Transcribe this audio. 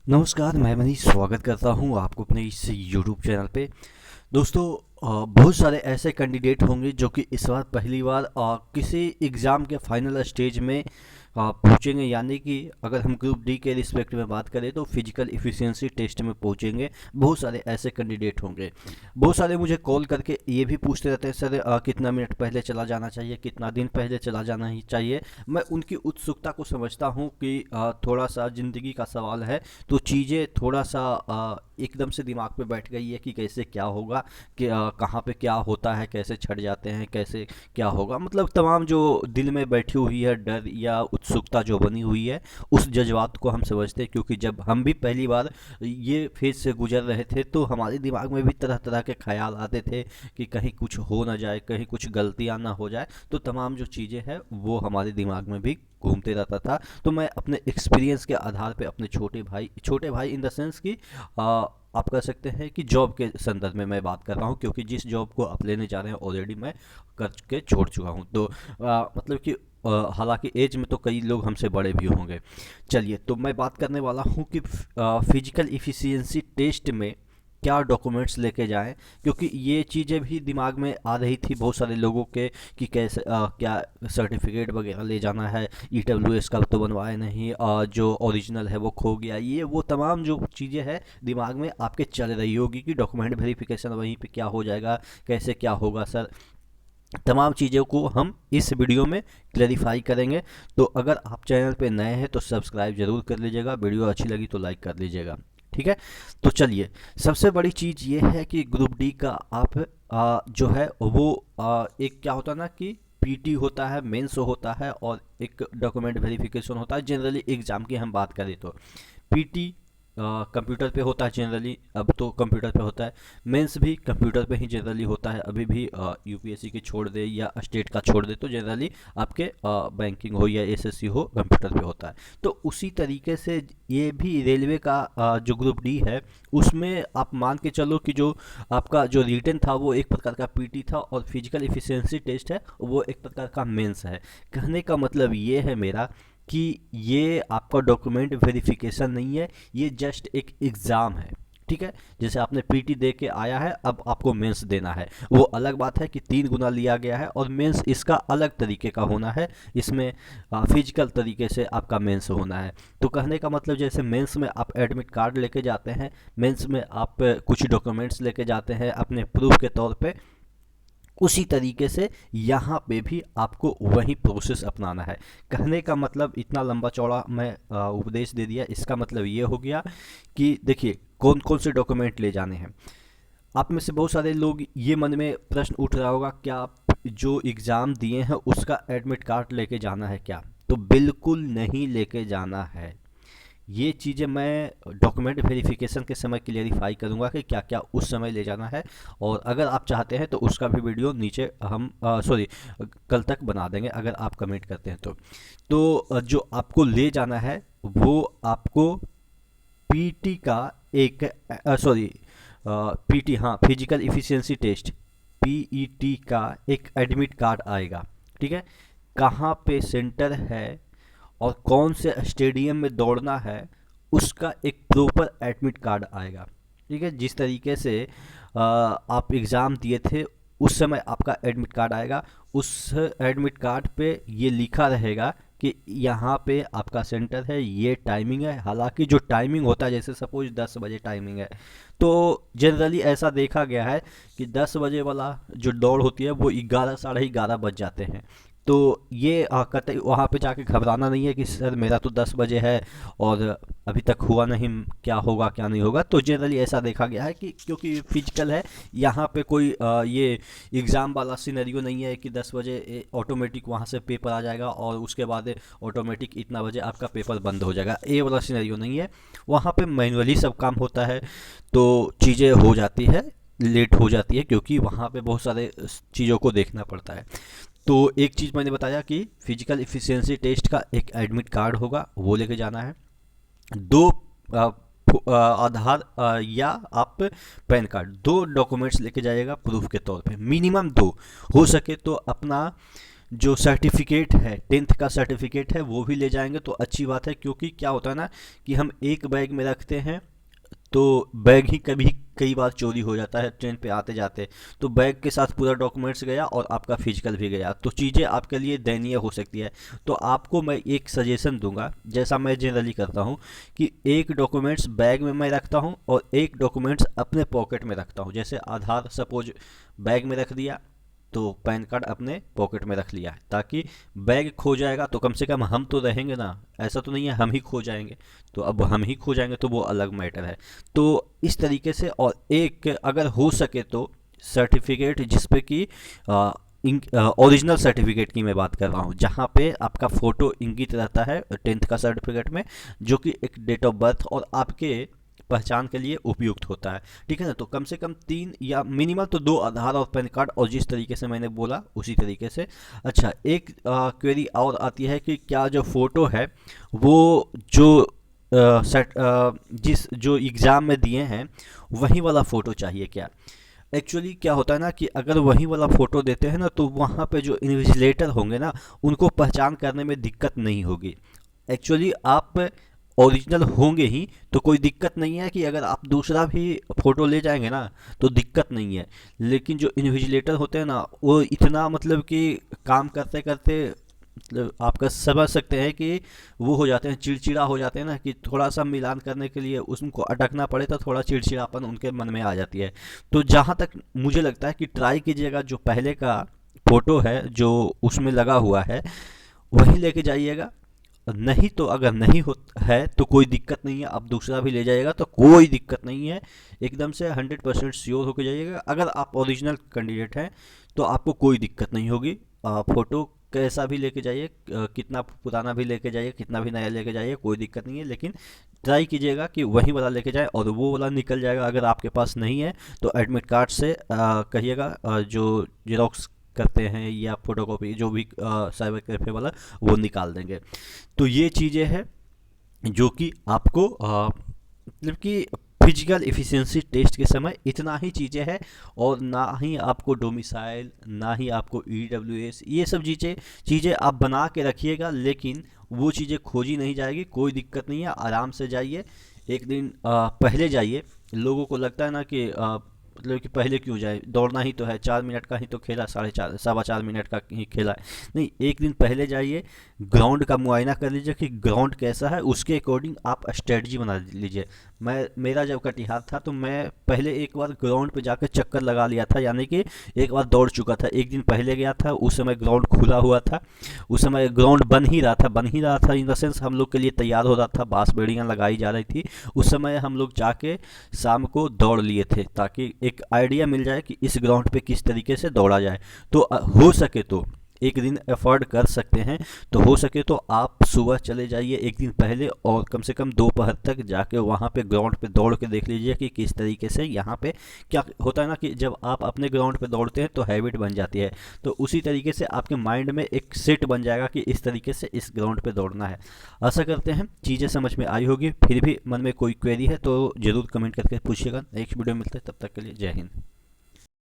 नमस्कार, मैं मनीष स्वागत करता हूँ आपको अपने इस यूट्यूब चैनल पे। दोस्तों, बहुत सारे ऐसे कैंडिडेट होंगे जो कि इस बार पहली बार किसी एग्ज़ाम के फाइनल स्टेज में पहुँचेंगे, यानी कि अगर हम ग्रुप डी के रिस्पेक्ट में बात करें तो फिजिकल इफ़िशियंसी टेस्ट में पहुँचेंगे। बहुत सारे ऐसे कैंडिडेट होंगे। बहुत सारे मुझे कॉल करके ये भी पूछते रहते हैं, सर कितना मिनट पहले चला जाना चाहिए, कितना दिन पहले चला जाना ही चाहिए। मैं उनकी उत्सुकता को समझता हूँ कि थोड़ा सा ज़िंदगी का सवाल है, तो चीज़ें थोड़ा सा एकदम से दिमाग पे बैठ गई है कि कैसे क्या होगा, कि कहाँ पे क्या होता है, कैसे छट जाते हैं, कैसे क्या होगा, मतलब तमाम जो दिल में बैठी हुई है डर या उत्सुकता जो बनी हुई है, उस जज्बात को हम समझते हैं। क्योंकि जब हम भी पहली बार ये फेज से गुजर रहे थे तो हमारे दिमाग में भी तरह तरह के ख्याल आते थे कि कहीं कुछ हो ना जाए, कहीं कुछ गलतियाँ ना हो जाए। तो तमाम जो चीज़ें हैं वो हमारे दिमाग में भी घूमते रहता था। तो मैं अपने एक्सपीरियंस के आधार पे अपने छोटे भाई इन द सेंस कि आप कह सकते हैं कि जॉब के संदर्भ में मैं बात कर रहा हूँ, क्योंकि जिस जॉब को आप लेने जा रहे हैं ऑलरेडी मैं करके छोड़ चुका हूँ। तो मतलब कि हालांकि एज में तो कई लोग हमसे बड़े भी होंगे। चलिए, तो मैं बात करने वाला हूँ कि फिजिकल इफ़िशियंसी टेस्ट में क्या डॉक्यूमेंट्स लेके जाएं, क्योंकि ये चीज़ें भी दिमाग में आ रही थी बहुत सारे लोगों के कि कैसे क्या सर्टिफिकेट वगैरह ले जाना है, EWS का तो बनवाए नहीं, जो ओरिजिनल है वो खो गया, ये वो तमाम जो चीज़ें हैं दिमाग में आपके चल रही होगी कि डॉक्यूमेंट वेरिफिकेशन वहीं पे क्या हो जाएगा, कैसे क्या होगा सर। तमाम चीज़ों को हम इस वीडियो में क्लैरिफाई करेंगे। तो अगर आप चैनल पे नए हैं तो सब्सक्राइब जरूर कर लीजिएगा, वीडियो अच्छी लगी तो लाइक कर लीजिएगा। ठीक है, तो चलिए, सबसे बड़ी चीज़ ये है कि ग्रुप डी का आप जो है वो एक क्या होता है ना कि पीटी होता है, मेंस होता है और एक डॉक्यूमेंट वेरिफिकेशन होता है। जनरली एग्ज़ाम की हम बात करें तो पीटी कंप्यूटर पे होता है जनरली, अब तो कंप्यूटर पे होता है। मेंस भी कंप्यूटर पे ही जनरली होता है, अभी भी यूपीएससी की छोड़ दे या स्टेट का छोड़ दे तो जनरली आपके बैंकिंग हो या एसएससी हो कंप्यूटर पे होता है। तो उसी तरीके से ये भी रेलवे का जो ग्रुप डी है उसमें आप मान के चलो कि जो आपका जो रिटन था वो एक प्रकार का पीटी था और फिजिकल इफिशियंसी टेस्ट है वो एक प्रकार का मेंस है। कहने का मतलब ये है मेरा कि ये आपका डॉक्यूमेंट वेरिफिकेशन नहीं है, ये जस्ट एक एग्ज़ाम है। ठीक है, जैसे आपने पीटी दे के आया है, अब आपको मेंस देना है। वो अलग बात है कि 3 गुना लिया गया है और मेंस इसका अलग तरीके का होना है। इसमें फिजिकल तरीके से आपका मेंस होना है। तो कहने का मतलब जैसे मेंस में आप एडमिट कार्ड लेके जाते हैं, मेंस में आप कुछ डॉक्यूमेंट्स लेके जाते हैं अपने प्रूफ के तौर पे, उसी तरीके से यहाँ पे भी आपको वही प्रोसेस अपनाना है। कहने का मतलब इतना लंबा चौड़ा मैं उपदेश दे दिया, इसका मतलब ये हो गया कि देखिए कौन कौन से डॉक्यूमेंट ले जाने हैं। आप में से बहुत सारे लोग ये मन में प्रश्न उठ रहा होगा, क्या आप जो एग्ज़ाम दिए हैं उसका एडमिट कार्ड लेके जाना है क्या? तो बिल्कुल नहीं लेके जाना है। ये चीज़ें मैं डॉक्यूमेंट वेरिफिकेशन के समय क्लियरिफाई करूँगा कि क्या क्या उस समय ले जाना है। और अगर आप चाहते हैं तो उसका भी वीडियो नीचे हम सॉरी कल तक बना देंगे अगर आप कमेंट करते हैं तो जो आपको ले जाना है वो आपको पीटी का एक सॉरी पीटी, हाँ, फिजिकल इफिशियंसी टेस्ट, पीईटी का एक एडमिट कार्ड आएगा। ठीक है, कहाँ पे सेंटर है और कौन से स्टेडियम में दौड़ना है उसका एक प्रॉपर एडमिट कार्ड आएगा। ठीक है, जिस तरीके से आप एग्ज़ाम दिए थे उस समय आपका एडमिट कार्ड आएगा। उस एडमिट कार्ड पे ये लिखा रहेगा कि यहाँ पे आपका सेंटर है, ये टाइमिंग है। हालांकि जो टाइमिंग होता है, जैसे सपोज 10 बजे टाइमिंग है, तो जनरली ऐसा देखा गया है कि 10 बजे वाला जो दौड़ होती है वो 11 साढ़े 11 बज जाते हैं। तो ये कतई वहाँ पे जाके घबराना नहीं है कि सर मेरा तो 10 बजे है और अभी तक हुआ नहीं, क्या होगा क्या नहीं होगा। तो जनरली ऐसा देखा गया है कि क्योंकि फिजिकल है, यहाँ पे कोई ये एग्ज़ाम वाला सिनेरियो नहीं है कि 10 बजे ऑटोमेटिक वहाँ से पेपर आ जाएगा और उसके बाद ऑटोमेटिक इतना बजे आपका पेपर बंद हो जाएगा, ये वाला सिनेरियो नहीं है। वहाँ पे मैनुअली सब काम होता है, तो चीज़ें हो जाती है, लेट हो जाती है, क्योंकि वहाँ पे बहुत सारे चीज़ों को देखना पड़ता है। तो एक चीज़ मैंने बताया कि फिजिकल इफिशियंसी टेस्ट का एक एडमिट कार्ड होगा, वो लेके जाना है। दो आधार या आप पैन कार्ड, दो डॉक्यूमेंट्स लेके जाइएगा प्रूफ के तौर पे, मिनिमम दो। हो सके तो अपना जो सर्टिफिकेट है, 10th का सर्टिफिकेट है, वो भी ले जाएंगे तो अच्छी बात है। क्योंकि क्या होता है ना कि हम एक बैग में रखते हैं तो बैग ही कभी कई बार चोरी हो जाता है ट्रेन पे आते जाते, तो बैग के साथ पूरा डॉक्यूमेंट्स गया और आपका फिजिकल भी गया, तो चीज़ें आपके लिए दयनीय हो सकती है। तो आपको मैं एक सजेशन दूंगा, जैसा मैं जनरली करता हूँ, कि एक डॉक्यूमेंट्स बैग में मैं रखता हूँ और एक डॉक्यूमेंट्स अपने पॉकेट में रखता हूँ। जैसे आधार सपोज बैग में रख दिया, तो पैन कार्ड अपने पॉकेट में रख लिया, ताकि बैग खो जाएगा तो कम से कम हम तो रहेंगे ना, ऐसा तो नहीं है हम ही खो जाएंगे। तो अब हम ही खो जाएंगे तो वो अलग मैटर है। तो इस तरीके से, और एक अगर हो सके तो सर्टिफिकेट जिसपे कि ओरिजिनल सर्टिफिकेट की मैं बात कर रहा हूँ, जहाँ पे आपका फ़ोटो इंगित रहता है 10th का सर्टिफिकेट में, जो कि एक डेट ऑफ बर्थ और आपके पहचान के लिए उपयुक्त होता है। ठीक है ना, तो कम से कम 3 या मिनिमम तो 2 आधार और पैन कार्ड, और जिस तरीके से मैंने बोला उसी तरीके से। अच्छा, एक क्वेरी और आती है कि क्या जो फ़ोटो है वो जो जिस जो एग्ज़ाम में दिए हैं वही वाला फ़ोटो चाहिए क्या? एक्चुअली क्या होता है ना कि अगर वही वाला फ़ोटो देते हैं ना, तो वहाँ पे जो इन्विजिलेटर होंगे ना, उनको पहचान करने में दिक्कत नहीं होगी। एक्चुअली आप ओरिजिनल होंगे ही तो कोई दिक्कत नहीं है, कि अगर आप दूसरा भी फ़ोटो ले जाएंगे ना तो दिक्कत नहीं है। लेकिन जो इन्विजिलेटर होते हैं ना, वो इतना मतलब कि काम करते करते, मतलब आपका समझ सकते हैं कि वो हो जाते हैं, चिड़चिड़ा हो जाते हैं ना, कि थोड़ा सा मिलान करने के लिए उसको अटकना पड़े तो थोड़ा चिड़चिड़ापन उनके मन में आ जाती है। तो जहाँ तक मुझे लगता है कि ट्राई कीजिएगा, जो पहले का फ़ोटो है जो उसमें लगा हुआ है वही लेके जाइएगा। नहीं तो अगर नहीं हो है तो कोई दिक्कत नहीं है, आप दूसरा भी ले जाइएगा तो कोई दिक्कत नहीं है। एकदम से 100% श्योर होकर जाइएगा। अगर आप ओरिजिनल कैंडिडेट हैं तो आपको कोई दिक्कत नहीं होगी। फ़ोटो कैसा भी लेके जाइए, कितना पुराना भी लेके जाइए, कितना भी नया लेके जाइए, कोई दिक्कत नहीं है। लेकिन ट्राई कीजिएगा कि वही वाला लेके जाए, और वो वाला निकल जाएगा अगर आपके पास नहीं है तो एडमिट कार्ड से कहिएगा, जो जेरोक्स करते हैं या फोटोकॉपी जो भी साइबर कैफे वाला, वो निकाल देंगे। तो ये चीज़ें हैं जो कि आपको मतलब कि फिजिकल एफिशिएंसी टेस्ट के समय इतना ही चीज़ें हैं। और ना ही आपको डोमिसाइल, ना ही आपको ईडब्ल्यूएस, ये सब चीज़ें चीज़ें आप बना के रखिएगा, लेकिन वो चीज़ें खोजी नहीं जाएगी, कोई दिक्कत नहीं है। आराम से जाइए, एक दिन पहले जाइए। लोगों को लगता है ना कि मतलब कि पहले क्यों जाए, दौड़ना ही तो है, 4 मिनट का ही तो खेला, 4.5 4.25 मिनट का ही खेला है। नहीं, एक दिन पहले जाइए, ग्राउंड का मुआयना कर लीजिए कि ग्राउंड कैसा है, उसके अकॉर्डिंग आप स्ट्रेटजी बना लीजिए। मेरा जब कटिहार था तो मैं पहले एक बार ग्राउंड पे जाकर चक्कर लगा लिया था, यानी कि एक बार दौड़ चुका था। एक दिन पहले गया था, उस समय ग्राउंड खुला हुआ था, उस समय ग्राउंड बन ही रहा था इन द सेंस हम लोग के लिए तैयार हो रहा था, बांस बेड़ियाँ लगाई जा रही थी। उस समय हम लोग जाके शाम को दौड़ लिए थे, ताकि एक आइडिया मिल जाए कि इस ग्राउंड पे किस तरीके से दौड़ा जाए। तो हो सके तो एक दिन अफोर्ड कर सकते हैं तो हो सके तो आप सुबह चले जाइए एक दिन पहले, और कम से कम दोपहर तक जाके वहाँ पे ग्राउंड पे दौड़ के देख लीजिए कि किस तरीके से यहाँ पे क्या होता है ना, कि जब आप अपने ग्राउंड पे दौड़ते हैं तो हैबिट बन जाती है, तो उसी तरीके से आपके माइंड में एक सेट बन जाएगा कि इस तरीके से इस ग्राउंड पे दौड़ना है। आशा करते हैं चीज़ें समझ में आई होगी। फिर भी मन में कोई क्वेरी है तो ज़रूर कमेंट करके पूछिएगा। नेक्स्ट वीडियो मिलते हैं, तब तक के लिए जय हिंद।